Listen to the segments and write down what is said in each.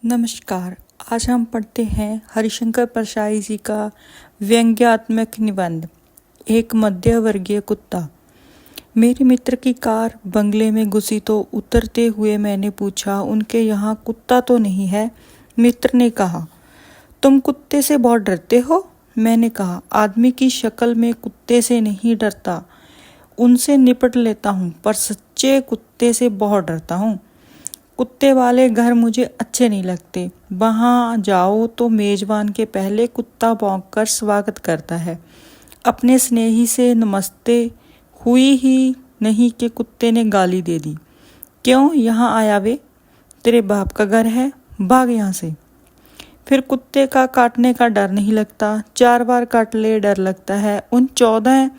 नमस्कार। आज हम पढ़ते हैं हरिशंकर परसाई जी का व्यंग्यात्मक निबंध एक मध्यवर्गीय कुत्ता। मेरे मित्र की कार बंगले में घुसी तो उतरते हुए मैंने पूछा, उनके यहाँ कुत्ता तो नहीं है? मित्र ने कहा, तुम कुत्ते से बहुत डरते हो? मैंने कहा, आदमी की शक्ल में कुत्ते से नहीं डरता, उनसे निपट लेता हूँ, पर सच्चे कुत्ते से बहुत डरता हूँ। कुत्ते वाले घर मुझे अच्छे नहीं लगते। वहाँ जाओ तो मेजबान के पहले कुत्ता भौंककर स्वागत करता है। अपने स्नेही से नमस्ते हुई ही नहीं कि कुत्ते ने गाली दे दी। क्यों यहाँ आया वे? तेरे बाप का घर है, भाग यहाँ से। फिर कुत्ते का काटने का डर नहीं लगता, 4 बार काट ले डर लगता है। उन 14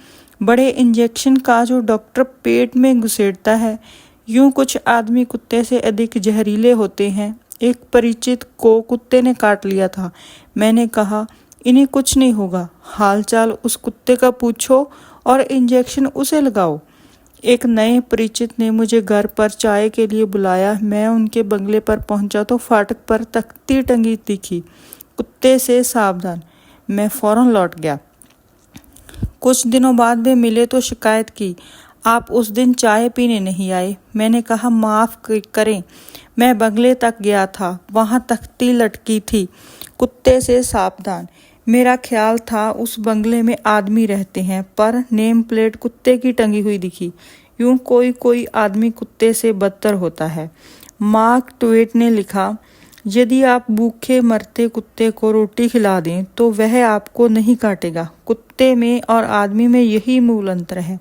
बड़े इंजेक्शन का जो डॉक्टर पेट में घुसेड़ता है, यूं कुछ आदमी कुत्ते से अधिक जहरीले होते हैं। एक परिचित को कुत्ते ने काट लिया था। मैंने कहा, इन्हें कुछ नहीं होगा, हालचाल उस कुत्ते का पूछो और इंजेक्शन उसे लगाओ। एक नए परिचित ने मुझे घर पर चाय के लिए बुलाया। मैं उनके बंगले पर पहुंचा तो फाटक पर तख्ती टंगी दिखी, कुत्ते से सावधान। मैं फौरन लौट गया। कुछ दिनों बाद वे मिले तो शिकायत की, आप उस दिन चाय पीने नहीं आए। मैंने कहा, माफ़ करें, मैं बंगले तक गया था, वहाँ तख्ती लटकी थी, कुत्ते से सावधान। मेरा ख्याल था उस बंगले में आदमी रहते हैं, पर नेम प्लेट कुत्ते की टंगी हुई दिखी। यूं कोई आदमी कुत्ते से बदतर होता है। मार्क ट्वेन ने लिखा, यदि आप भूखे मरते कुत्ते को रोटी खिला दें तो वह आपको नहीं काटेगा। कुत्ते में और आदमी में यही मूल अंतर है।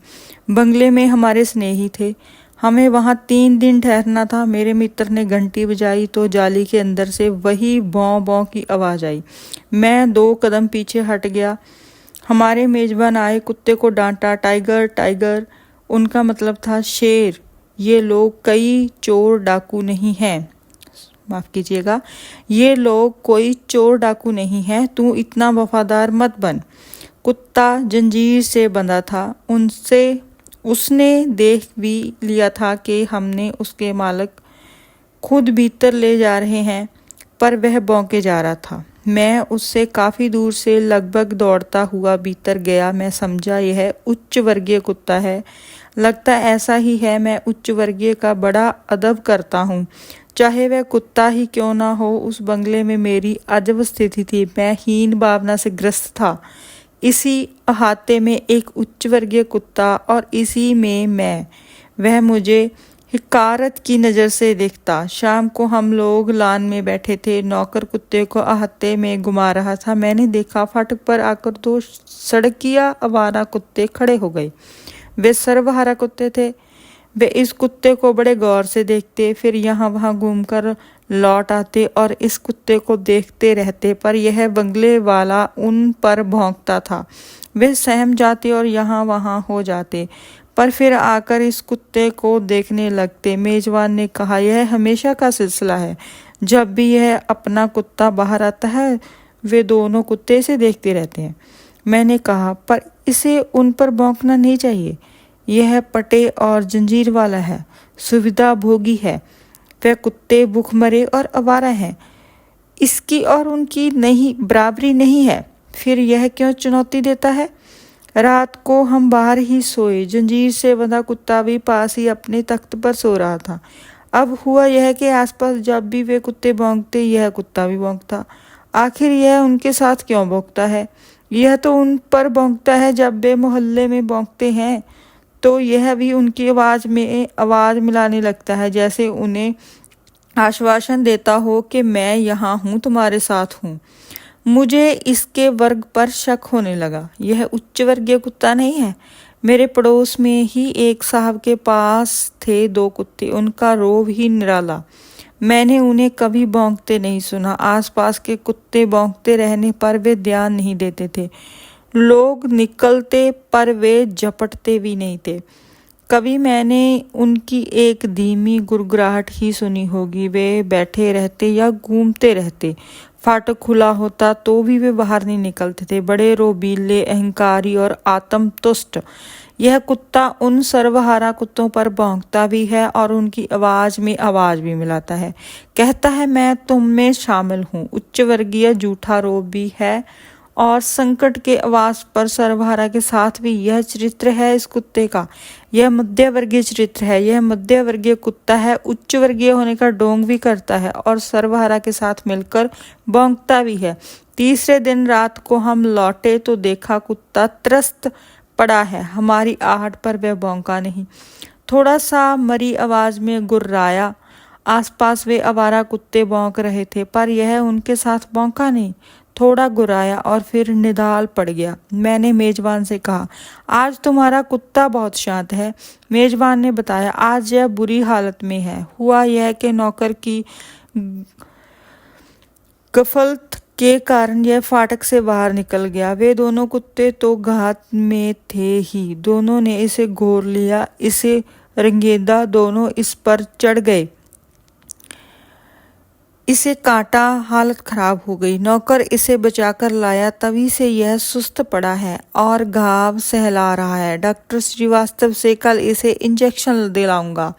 बंगले में हमारे स्नेही थे, हमें वहाँ 3 दिन ठहरना था। मेरे मित्र ने घंटी बजाई तो जाली के अंदर से वही भौं भौं की आवाज़ आई। मैं 2 कदम पीछे हट गया। हमारे मेजबान आए, कुत्ते को डांटा, टाइगर टाइगर, उनका मतलब था शेर। ये लोग कोई चोर डाकू नहीं हैं, माफ़ कीजिएगा, ये लोग कोई चोर डाकू नहीं हैं, तू इतना वफादार मत बन। कुत्ता जंजीर से बंधा था। उसने देख भी लिया था कि हमने उसके मालिक खुद भीतर ले जा रहे हैं, पर वह भौंके जा रहा था। मैं उससे काफ़ी दूर से लगभग दौड़ता हुआ भीतर गया। मैं समझा यह उच्च वर्गीय कुत्ता है। लगता ऐसा ही है। मैं उच्च वर्गीय का बड़ा अदब करता हूँ, चाहे वह कुत्ता ही क्यों ना हो। उस बंगले में मेरी अजब स्थिति थी। मैं हीन भावना से ग्रस्त था। इसी अहाते में एक उच्च वर्गीय कुत्ता और इसी में मैं। वह मुझे हिकारत की नज़र से देखता। शाम को हम लोग लान में बैठे थे। नौकर कुत्ते को अहाते में घुमा रहा था। मैंने देखा फाटक पर आकर 2 सड़किया आवारा कुत्ते खड़े हो गए। वे सर्वहारा कुत्ते थे। वे इस कुत्ते को बड़े गौर से देखते, फिर यहाँ वहाँ घूमकर लौट आते और इस कुत्ते को देखते रहते, पर यह बंगले वाला उन पर भौंकता था। वे सहम जाते और यहाँ वहाँ हो जाते, पर फिर आकर इस कुत्ते को देखने लगते। मेजबान ने कहा, यह हमेशा का सिलसिला है। जब भी यह अपना कुत्ता बाहर आता है, वे दोनों कुत्ते से देखते रहते हैं। मैंने कहा, पर इसे उन पर भौंकना नहीं चाहिए। यह पटे और जंजीर वाला है, सुविधा भोगी है। वह कुत्ते भूखमरे और आवारा हैं, इसकी और उनकी नहीं बराबरी नहीं है। फिर यह क्यों चुनौती देता है? रात को हम बाहर ही सोए। जंजीर से बंधा कुत्ता भी पास ही अपने तख्त पर सो रहा था। अब हुआ यह कि आसपास जब भी वे कुत्ते भौंकते, यह कुत्ता भी भौंकता। आखिर यह उनके साथ क्यों भौंकता है? यह तो उन पर भौंकता है। जब वे मोहल्ले में भौंकते हैं तो यह भी उनकी आवाज़ में आवाज़ मिलाने लगता है, जैसे उन्हें आश्वासन देता हो कि मैं यहाँ हूँ, तुम्हारे साथ हूँ। मुझे इसके वर्ग पर शक होने लगा। यह उच्च वर्गीय कुत्ता नहीं है। मेरे पड़ोस में ही एक साहब के पास थे 2 कुत्ते, उनका रोब ही निराला। मैंने उन्हें कभी भौंकते नहीं सुना। आसपास के कुत्ते भौंकते रहने पर वे ध्यान नहीं देते थे। लोग निकलते पर वे झपटते भी नहीं थे। कभी मैंने उनकी एक धीमी गुरगुराहट ही सुनी होगी। वे बैठे रहते या घूमते रहते। फाटक खुला होता तो भी वे बाहर नहीं निकलते थे। बड़े रोबीले, अहंकारी और आत्मतुष्ट। यह कुत्ता उन सर्वहारा कुत्तों पर भौंकता भी है और उनकी आवाज में आवाज भी मिलाता है। कहता है मैं तुम में शामिल हूँ। उच्च वर्गीय जूठा रोब भी है और संकट के आवाज पर सर्वहारा के साथ भी। यह चरित्र है इस कुत्ते का। यह मध्य वर्गीय चरित्र है। यह मध्य वर्गीय कुत्ता है। उच्च वर्गीय होने का डोंग भी करता है और सर्वहारा के साथ मिलकर भौंकता भी है। तीसरे दिन रात को हम लौटे तो देखा कुत्ता त्रस्त पड़ा है। हमारी आहट पर वह भौंका नहीं। थोड़ा सा मरी आवाज में गुर्राया। आसपास वे आवारा कुत्ते भौंक रहे थे पर यह उनके साथ भौंका नहीं। थोड़ा गुर्राया और फिर निढाल पड़ गया। मैंने मेजबान से कहा, आज तुम्हारा कुत्ता बहुत शांत है। मेजबान ने बताया, आज यह बुरी हालत में है। हुआ यह कि नौकर की गफलत के कारण यह फाटक से बाहर निकल गया। वे दोनों कुत्ते तो घात में थे ही। दोनों ने इसे घोर लिया, इसे रंगेदा। दोनों इस पर चढ़ गए, इसे काटा, हालत खराब हो गई। नौकर इसे बचाकर लाया, तभी से यह सुस्त पड़ा है और घाव सहला रहा है। डॉक्टर श्रीवास्तव से कल इसे इंजेक्शन दिलाऊंगा।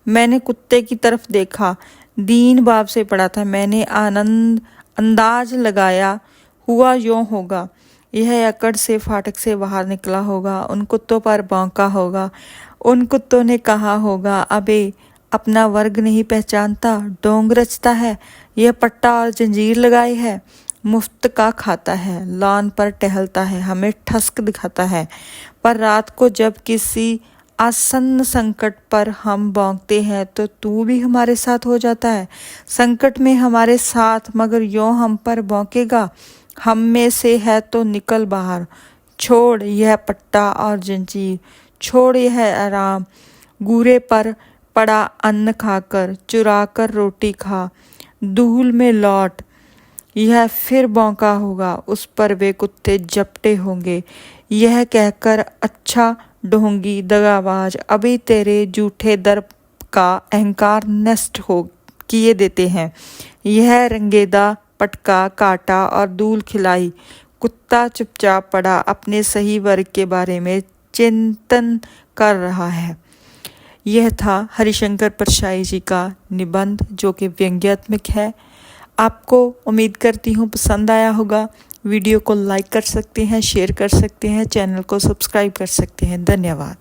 मैंने कुत्ते की तरफ देखा, दीन भाव से पड़ा था। मैंने अंदाज लगाया हुआ यूं होगा, यह अकड़ से फाटक से बाहर निकला होगा, उन कुत्तों पर भौंका होगा। उन कुत्तों ने कहा होगा, अबे अपना वर्ग नहीं पहचानता, डोंग रचता है, यह पट्टा और जंजीर लगाई है, मुफ्त का खाता है, लॉन पर टहलता है, हमें ठस्क दिखाता है। पर रात को जब किसी आसन्न संकट पर हम भौंकते हैं तो तू भी हमारे साथ हो जाता है। संकट में हमारे साथ, मगर यूं हम पर भौंकेगा। हम में से है तो निकल बाहर। छोड़ यह पट्टा और जंजीर, छोड़ यह आराम। गूरे पर पड़ा अन्न खाकर, चुरा कर रोटी खा, धूल में लौट। यह फिर भौंका होगा, उस पर वे कुत्ते झपटे होंगे। यह कहकर, अच्छा ढोंगी दगाबाज, अभी तेरे जूठे दर्प का अहंकार नष्ट हो किए देते हैं। यह रंगेदा पटका, काटा और धूल खिलाई। कुत्ता चुपचाप पड़ा, अपने सही वर्ग के बारे में चिंतन कर रहा है। यह था हरिशंकर परशाई जी का निबंध, जो कि व्यंग्यात्मक है। आपको उम्मीद करती हूँ पसंद आया होगा। वीडियो को लाइक कर सकते हैं, शेयर कर सकते हैं, चैनल को सब्सक्राइब कर सकते हैं। धन्यवाद।